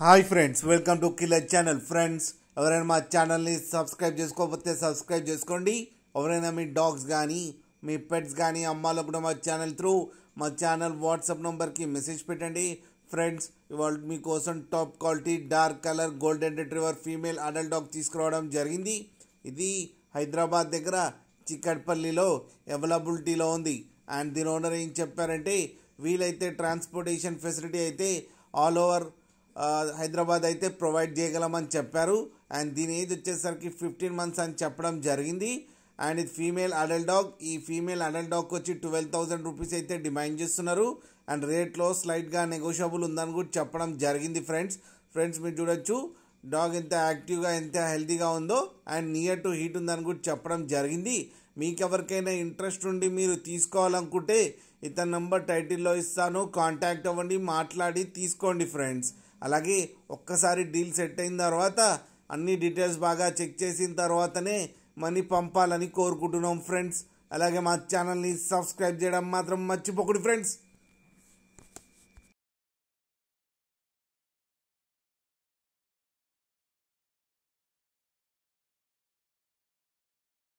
Hi friends, welcome to killer channel. Friends, ఎవరైనా మా ఛానల్ని సబ్స్క్రైబ్ చేసుకోకపోతే సబ్స్క్రైబ్ చేసుకోండి. ఎవరైనా మీ డాగ్స్ కానీ మీ పెట్స్ కానీ అమ్మాలో కూడా మా ఛానల్ వాట్సాప్ నెంబర్కి మెసేజ్ పెట్టండి. ఫ్రెండ్స్, ఇవాళ మీకోసం top quality dark colour golden retriever female adult dog తీసుకురావడం జరిగింది. ఇది హైదరాబాద్ దగ్గర చిక్కడపల్లిలో అవైలబిలిటీలో ఉంది. అండ్ దీని ఓనర్ ఏం చెప్పారంటే, వీలైతే ట్రాన్స్పోర్టేషన్ ఫెసిలిటీ అయితే ఆల్ ఓవర్ హైదరాబాద్ అయితే ప్రొవైడ్ చేయగలమని చెప్పారు. అండ్ దీని ఏజ్ వచ్చేసరికి 15 months అని చెప్పడం జరిగింది. అండ్ ఇది ఫీమేల్ అడల్ట్ డాగ్. ఈ ఫీమేల్ అడల్ట్ డాగ్కి వచ్చి 12,000 రూపీస్ అయితే డిమాండ్ చేస్తున్నారు. అండ్ రేట్లో స్లైట్గా నెగోషియబుల్ ఉందని కూడా చెప్పడం జరిగింది. ఫ్రెండ్స్ మీరు చూడొచ్చు డాగ్ ఎంత యాక్టివ్గా ఎంత హెల్తీగా ఉందో. అండ్ నియర్ టు హీట్ ఉందని కూడా చెప్పడం జరిగింది. మీకు ఎవరికైనా ఇంట్రెస్ట్ ఉండి మీరు తీసుకోవాలనుకుంటే ఇతని నెంబర్ టైటిల్లో ఇస్తాను, కాంటాక్ట్ అవ్వండి, మాట్లాడి తీసుకోండి ఫ్రెండ్స్. అలాగే ఒక్కసారి డీల్ సెట్ అయిన తర్వాత అన్ని డీటెయిల్స్ బాగా చెక్ చేసిన తర్వాతనే మనీ పంపాలని కోరుకుంటున్నాం ఫ్రెండ్స్. అలాగే మా ఛానల్ని సబ్స్క్రైబ్ చేయడం మాత్రం మర్చిపోకండి ఫ్రెండ్స్.